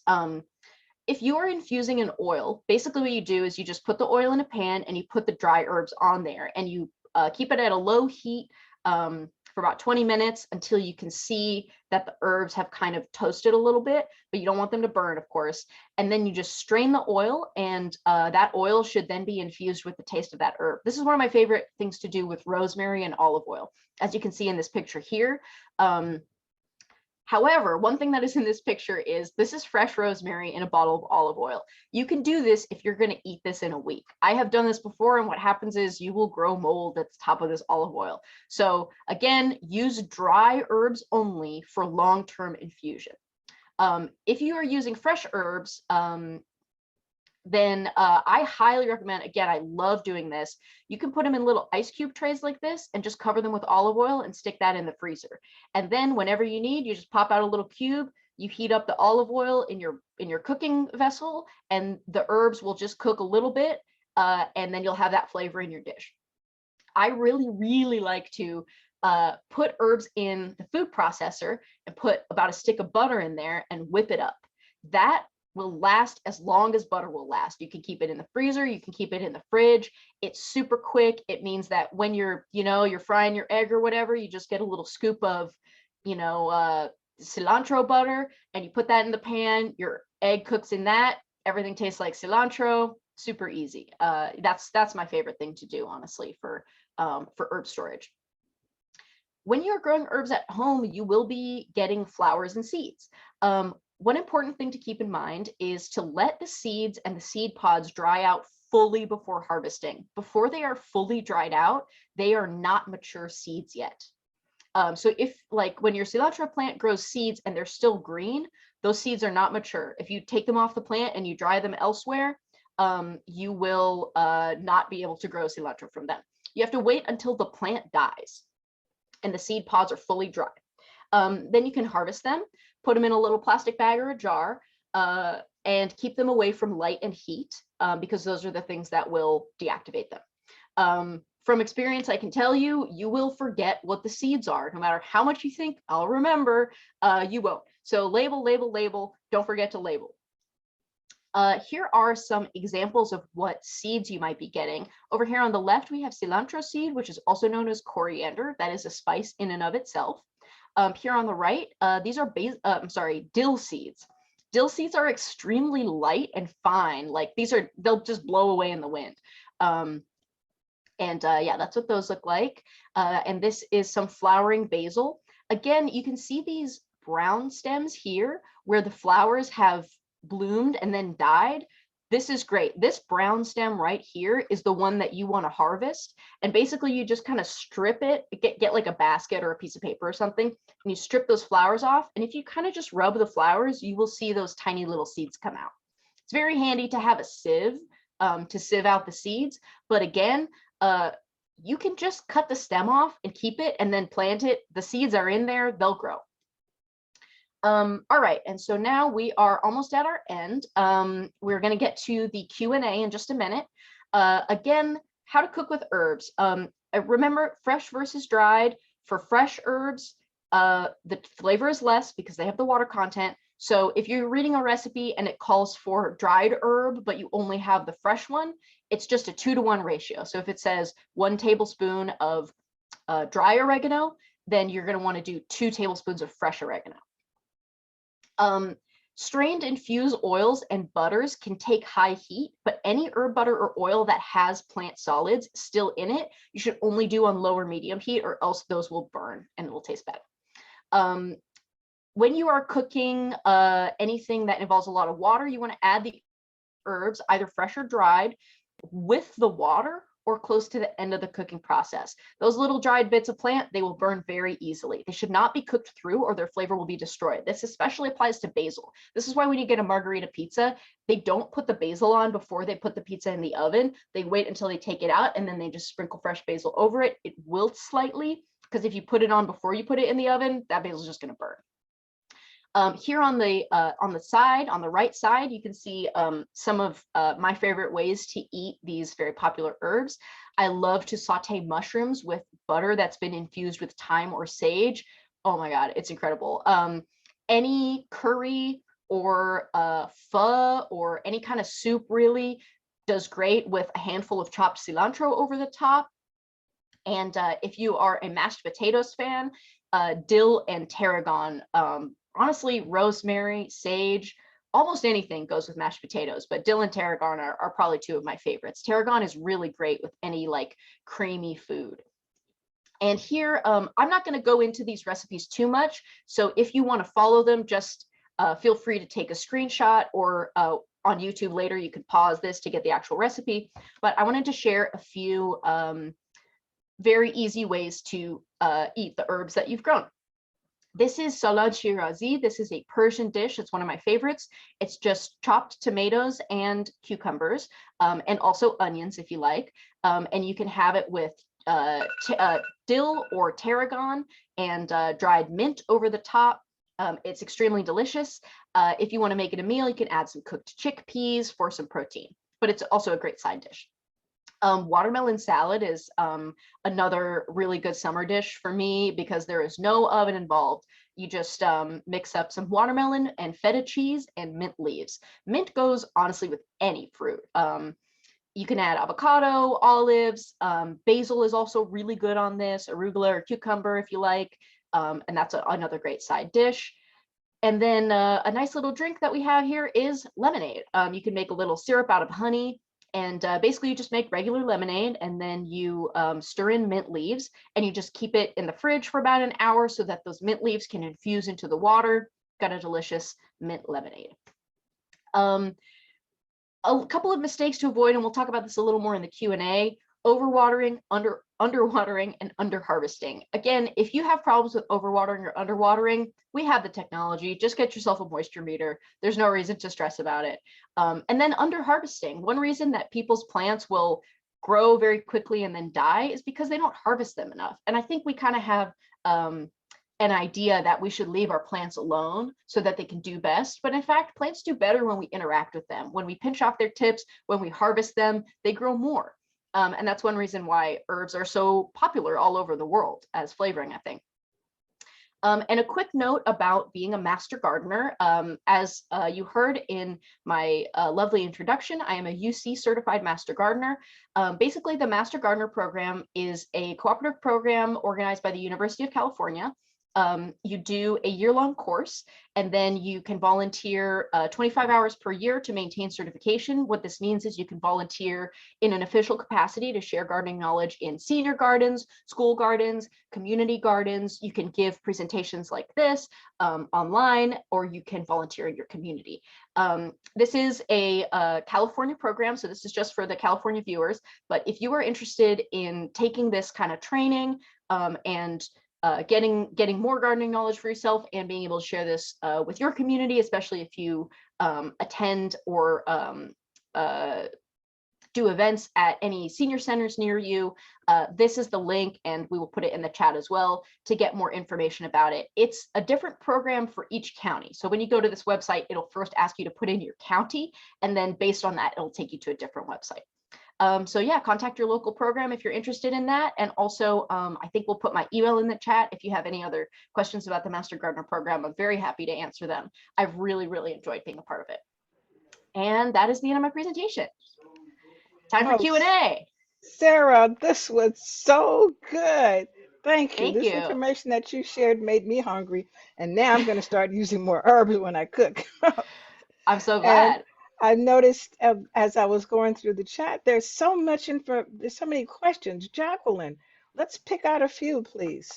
C: If you are infusing an oil, basically what you do is you just put the oil in a pan and you put the dry herbs on there and you keep it at a low heat for about 20 minutes until you can see that the herbs have kind of toasted a little bit, but you don't want them to burn, of course. And then you just strain the oil and that oil should then be infused with the taste of that herb. This is one of my favorite things to do with rosemary and olive oil, as you can see in this picture here. However, one thing that is in this picture is this is fresh rosemary in a bottle of olive oil. You can do this if you're going to eat this in a week. I have done this before, and what happens is you will grow mold at the top of this olive oil. So again, use dry herbs only for long-term infusion. If you are using fresh herbs, then I highly recommend, again, I love doing this. You can put them in little ice cube trays like this and just cover them with olive oil and stick that in the freezer. And then whenever you need, you just pop out a little cube, you heat up the olive oil in your cooking vessel, and the herbs will just cook a little bit, and then you'll have that flavor in your dish. I really, really like to put herbs in the food processor and put about a stick of butter in there and whip it up. That will last as long as butter will last. You can keep it in the freezer, you can keep it in the fridge. It's super quick. It means that when you're, you're frying your egg or whatever, you just get a little scoop of, cilantro butter, and you put that in the pan. Your egg cooks in that. Everything tastes like cilantro. Super easy. That's my favorite thing to do, honestly, for herb storage. When you're growing herbs at home, you will be getting flowers and seeds. One important thing to keep in mind is to let the seeds and the seed pods dry out fully before harvesting. Before they are fully dried out, they are not mature seeds yet. So if, like, when your cilantro plant grows seeds and they're still green, those seeds are not mature. If you take them off the plant and you dry them elsewhere, you will not be able to grow cilantro from them. You have to wait until the plant dies and the seed pods are fully dry. Then you can harvest them, put them in a little plastic bag or a jar, and keep them away from light and heat, because those are the things that will deactivate them. From experience, I can tell you, you will forget what the seeds are. No matter how much you think, I'll remember, you won't. So label, label, label, don't forget to label. Here are some examples of what seeds you might be getting. Over here on the left, we have cilantro seed, which is also known as coriander. That is a spice in and of itself. Here on the right, these are dill seeds. Dill seeds are extremely light and fine. Like, they'll just blow away in the wind. Yeah, that's what those look like. And this is some flowering basil. Again, you can see these brown stems here where the flowers have bloomed and then died. This is great. This brown stem right here is the one that you want to harvest. And basically you just kind of strip it, get like a basket or a piece of paper or something, and you strip those flowers off. And if you kind of just rub the flowers, you will see those tiny little seeds come out. It's very handy to have a sieve to sieve out the seeds. But again, you can just cut the stem off and keep it and then plant it. The seeds are in there, they'll grow. All right, and so now we are almost at our end. We're going to get to the Q&A in just a minute. Again, how to cook with herbs. Remember, fresh versus dried. For fresh herbs, the flavor is less because they have the water content. So if you're reading a recipe and it calls for dried herb, but you only have the fresh one, it's just a 2-to-1 ratio. So if it says 1 tablespoon of dry oregano, then you're going to want to do 2 tablespoons of fresh oregano. Strained infused oils and butters can take high heat, but any herb butter or oil that has plant solids still in it, you should only do on low or medium heat, or else those will burn and it will taste bad. When you are cooking anything that involves a lot of water, you want to add the herbs, either fresh or dried, with the water or close to the end of the cooking process. Those little dried bits of plant, they will burn very easily. They should not be cooked through or their flavor will be destroyed. This especially applies to basil. This is why when you get a margarita pizza, they don't put the basil on before they put the pizza in the oven. They wait until they take it out and then they just sprinkle fresh basil over it. It wilts slightly because if you put it on before you put it in the oven, that basil is just gonna burn. Here on the side, on the right side, you can see some of my favorite ways to eat these very popular herbs. I love to saute mushrooms with butter that's been infused with thyme or sage. Oh my God, it's incredible. Any curry or pho or any kind of soup really does great with a handful of chopped cilantro over the top. And if you are a mashed potatoes fan, dill and tarragon, honestly, rosemary, sage, almost anything goes with mashed potatoes, but dill and tarragon are probably 2 of my favorites. Tarragon is really great with any like creamy food. And here, I'm not going to go into these recipes too much. So if you want to follow them, just feel free to take a screenshot, or on YouTube later, you can pause this to get the actual recipe. But I wanted to share a few very easy ways to eat the herbs that you've grown. This is salad shirazi. This is a Persian dish. It's one of my favorites. It's just chopped tomatoes and cucumbers, and also onions if you like. And you can have it with dill or tarragon and dried mint over the top. It's extremely delicious. If you want to make it a meal, you can add some cooked chickpeas for some protein, but it's also a great side dish. Watermelon salad is another really good summer dish for me because there is no oven involved. You just mix up some watermelon and feta cheese and mint leaves. Mint goes honestly with any fruit. You can add avocado, olives, basil is also really good on this, arugula or cucumber if you like, and that's another great side dish. And then a nice little drink that we have here is lemonade. You can make a little syrup out of honey, and basically you just make regular lemonade, and then you stir in mint leaves, and you just keep it in the fridge for about an hour so that those mint leaves can infuse into the water. Got a delicious mint lemonade. A couple of mistakes to avoid, and we'll talk about this a little more in the Q&A: overwatering, underwatering, and underharvesting. Again, if you have problems with overwatering or underwatering, we have the technology. Just get yourself a moisture meter. There's no reason to stress about it. And then underharvesting. One reason that people's plants will grow very quickly and then die is because they don't harvest them enough. And I think we kind of have an idea that we should leave our plants alone so that they can do best. But in fact, plants do better when we interact with them. When we pinch off their tips, when we harvest them, they grow more. And that's one reason why herbs are so popular all over the world as flavoring, I think. And a quick note about being a master gardener. As you heard in my lovely introduction, I am a UC certified master gardener. Basically, the Master Gardener program is a cooperative program organized by the University of California. You do a year-long course, and then you can volunteer 25 hours per year to maintain certification. What this means is you can volunteer in an official capacity to share gardening knowledge in senior gardens, school gardens, community gardens. You can give presentations like this online, or you can volunteer in your community. This is a California program, so this is just for the California viewers. But if you are interested in taking this kind of training and getting more gardening knowledge for yourself and being able to share this with your community, especially if you attend or do events at any senior centers near you, this is the link, and we will put it in the chat as well to get more information about it. It's a different program for each county. So when you go to this website, it'll first ask you to put in your county, and then based on that, it'll take you to a different website. So yeah, contact your local program if you're interested in that. And also, I think we'll put my email in the chat if you have any other questions about the Master Gardener program. I'm very happy to answer them. I've really, really enjoyed being a part of it. And that is the end of my presentation. Time for Q&A.
A: Sarah, this was so good. Thank you.
C: Thank
A: This
C: you.
A: information that you shared made me hungry, and now I'm going to start using more herbs when I cook.
C: I'm so
A: And
C: glad.
A: I noticed as I was going through the chat, there's so much info, there's so many questions. Jacqueline, let's pick out a few, please.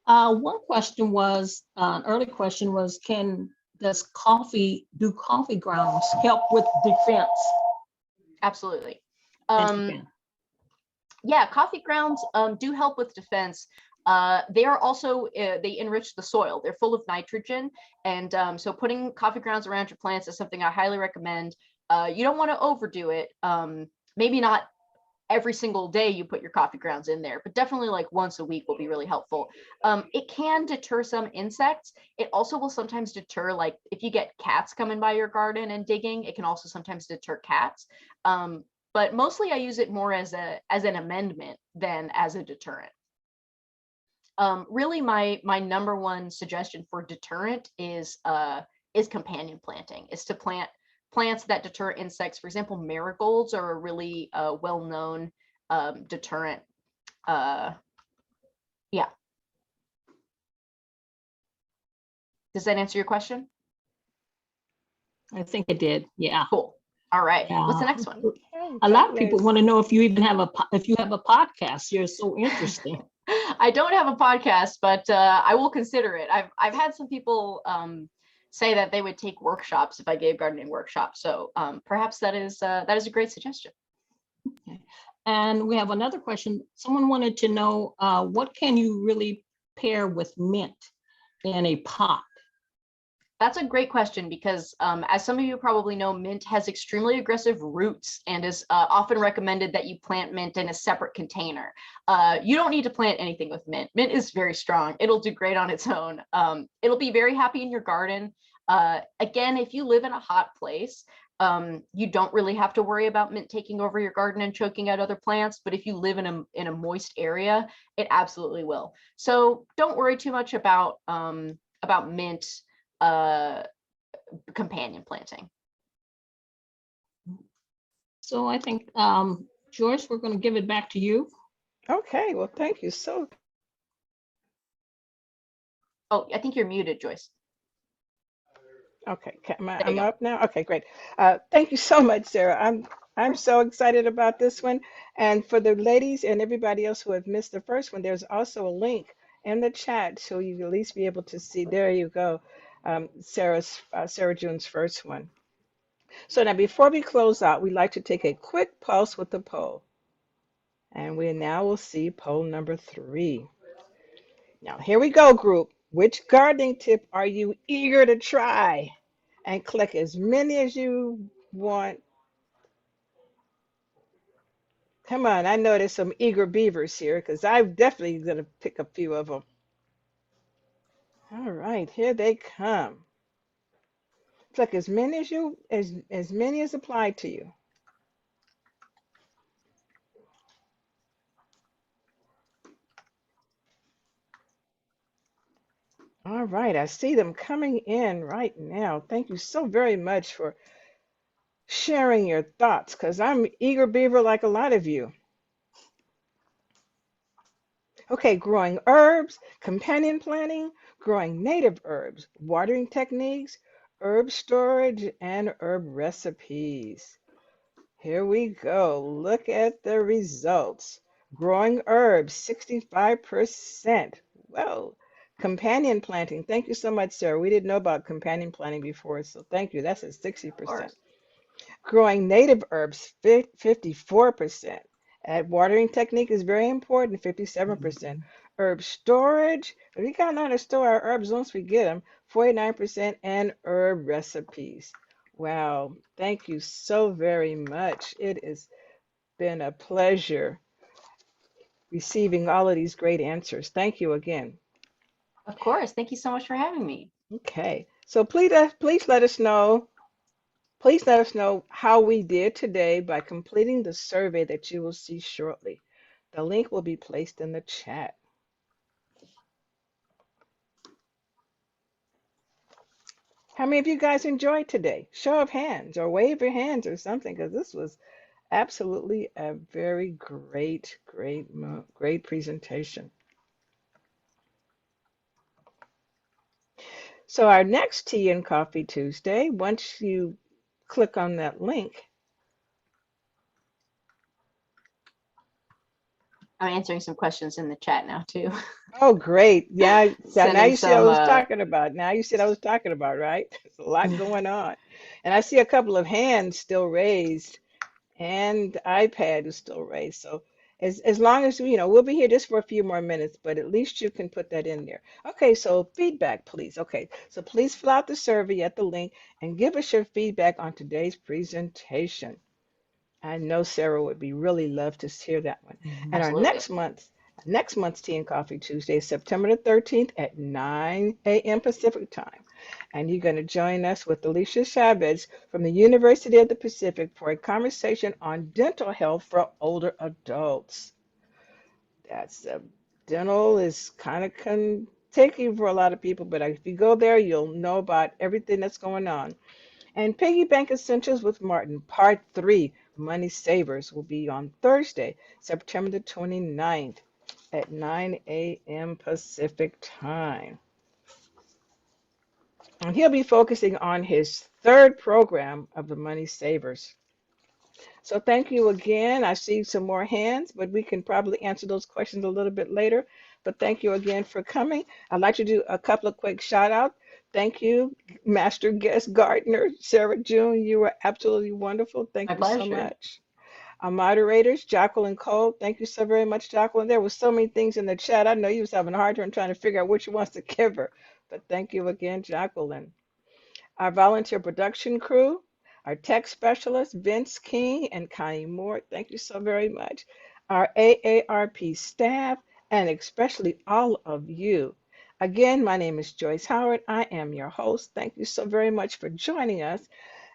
B: One question was, an early question was, do coffee grounds help with defense?
C: Absolutely.
B: And
C: Yeah, coffee grounds do help with defense. They are also, they enrich the soil. They're full of nitrogen. And so putting coffee grounds around your plants is something I highly recommend. You don't want to overdo it. Maybe not every single day you put your coffee grounds in there, but definitely like once a week will be really helpful. It can deter some insects. It also will sometimes deter, like if you get cats coming by your garden and digging, it can also sometimes deter cats. But mostly I use it more as an amendment than as a deterrent. Really, my number one suggestion for deterrent is companion planting, is to plant plants that deter insects. For example, marigolds are a really well-known deterrent. Yeah. Does that answer your question?
B: I think it did. Yeah.
C: Cool. All right.
B: Yeah.
C: What's the next one?
A: Okay,
B: A lot of people
A: Jacqueline.
B: want to know if you even have a podcast. You're so interesting.
C: I don't have a podcast, but I will consider it. I've had some people say that they would take workshops if I gave gardening workshops. So perhaps that is a great suggestion.
B: Okay. And we have another question. Someone wanted to know what can you really pair with mint in a pot?
C: That's a great question because as some of you probably know, mint has extremely aggressive roots and is often recommended that you plant mint in a separate container. You don't need to plant anything with mint. Mint is very strong. It'll do great on its own. It'll be very happy in your garden. Again, if you live in a hot place, You don't really have to worry about mint taking over your garden and choking out other plants, but if you live in a moist area, it absolutely will. So don't worry too much about mint companion planting.
B: So I think, Joyce, we're going to give it back to you.
A: Okay, well, thank you. So,
C: Oh, I think you're muted, Joyce.
A: okay,
C: There
A: I'm
C: you go.
A: up now. Okay, great. Thank you so much, Sarah. I'm so excited about this one. And for the ladies and everybody else who have missed the first one, there's also a link in the chat so you can at least be able to see. There you go, Sarah June's first one. So now, before we close out, we'd like to take a quick pulse with the poll. And we now will see poll number 3. Now, here we go, group. Which gardening tip are you eager to try? And click as many as you want. Come on, I know there's some eager beavers here because I'm definitely going to pick a few of them. All right, here they come. Click as many as many as apply to you. All right, I see them coming in right now. Thank you so very much for sharing your thoughts because I'm eager beaver like a lot of you. Okay, growing herbs, companion planting, growing native herbs, watering techniques, herb storage, and herb recipes. Here we go. Look at the results. Growing herbs, 65%. Well, companion planting. Thank you so much, Sarah. We didn't know about companion planting before, so thank you. That's at
C: Of
A: 60%.
C: course.
A: Growing native herbs, 54%. Add watering technique is very important, 57%. Herb storage, we got to know how to store our herbs once we get them, 49%. And herb recipes. Wow, thank you so very much. It has been a pleasure receiving all of these great answers. Thank you again.
C: Of course. Thank you so much for having me.
A: Okay, so please let us know. Please let us know how we did today by completing the survey that you will see shortly. The link will be placed in the chat. How many of you guys enjoyed today? Show of hands or wave your hands or something, because this was absolutely a very great presentation. So our next Tea and Coffee Tuesday, once you click on that link,
C: I'm answering some questions in the chat now too.
A: oh, great. Yeah, now
C: Sending
A: you see what I
C: some
A: was talking about. Now you see what I was talking about, right? There's a lot going on. And I see a couple of hands still raised and the iPad is still raised. So as long as, we'll be here just for a few more minutes, but at least you can put that in there. Okay, so feedback, please. Okay, so please fill out the survey at the link and give us your feedback on today's presentation. I know Sarah would be really love to hear that one. And our
C: Absolutely.
A: next month's Tea and Coffee Tuesday is September the 13th at 9 a.m. Pacific time. And you're going to join us with Alicia Chavez from the University of the Pacific for a conversation on dental health for older adults. That's dental is kind of tricky for a lot of people, but if you go there, you'll know about everything that's going on. And Piggy Bank Essentials with Martin, Part 3, Money Savers, will be on Thursday, September the 29th at 9 a.m. Pacific time. And he'll be focusing on his third program of the Money Savers. So thank you again. I see some more hands, but we can probably answer those questions a little bit later. But thank you again for coming. I'd like to do a couple of quick shout outs. Thank you, Master Guest Gardener, Sarah June. You were absolutely wonderful. Thank
C: My
A: you so
C: pleasure.
A: much. Our moderators, Jacqueline Cole. Thank you so very much, Jacqueline. There were so many things in the chat. I know you was having a hard time trying to figure out which ones to give her. But thank you again, Jacqueline. Our volunteer production crew, our tech specialists, Vince King and Connie Moore, thank you so very much. Our AARP staff, and especially all of you. Again, my name is Joyce Howard. I am your host. Thank you so very much for joining us.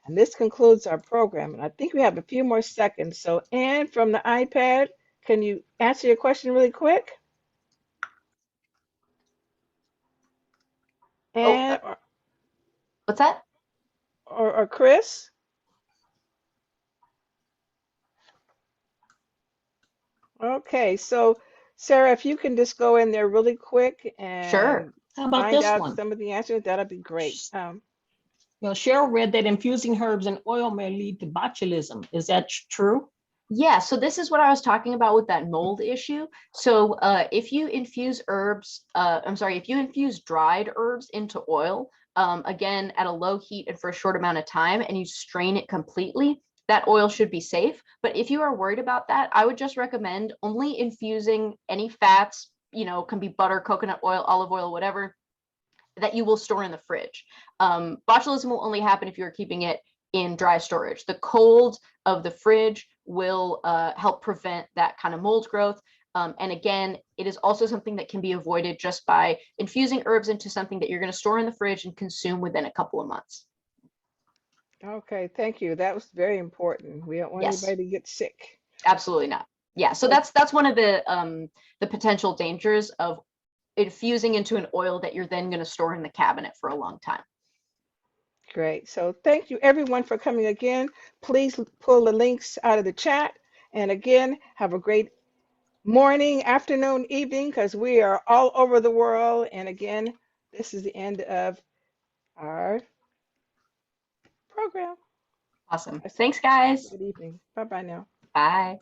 A: And this concludes our program. And I think we have a few more seconds. So, Anne from the iPad, can you answer your question really quick?
C: Oh,
A: Anne
C: what's that?
A: or Chris? Okay, so Sarah, if you can just go in there really quick
C: Sure.
A: and
B: How about
A: find
B: this
A: out
B: one?
A: some of the answers, that'd be great.
B: Cheryl read that infusing herbs in oil may lead to botulism. Is that true?
C: Yeah, so this is what I was talking about with that mold issue. So if you infuse if you infuse dried herbs into oil, again, at a low heat and for a short amount of time, and you strain it completely, that oil should be safe. But if you are worried about that, I would just recommend only infusing any fats, can be butter, coconut oil, olive oil, whatever, that you will store in the fridge. Botulism will only happen if you're keeping it in dry storage. The cold of the fridge will help prevent that kind of mold growth. And again, it is also something that can be avoided just by infusing herbs into something that you're going to store in the fridge and consume within a couple of months.
A: Okay, thank you. That was very important. We don't want
C: Yes,
A: anybody to get sick.
C: absolutely not. Yeah, so
A: Oh,
C: that's one of the potential dangers of infusing into an oil that you're then going to store in the cabinet for a long time.
A: great. So thank you everyone for coming again. Please pull the links out of the chat. And again, have a great morning, afternoon, evening, because we are all over the world. And again, this is the end of our program.
C: Awesome.
A: I said,
C: Thanks, guys.
A: good evening. Bye bye now.
C: Bye.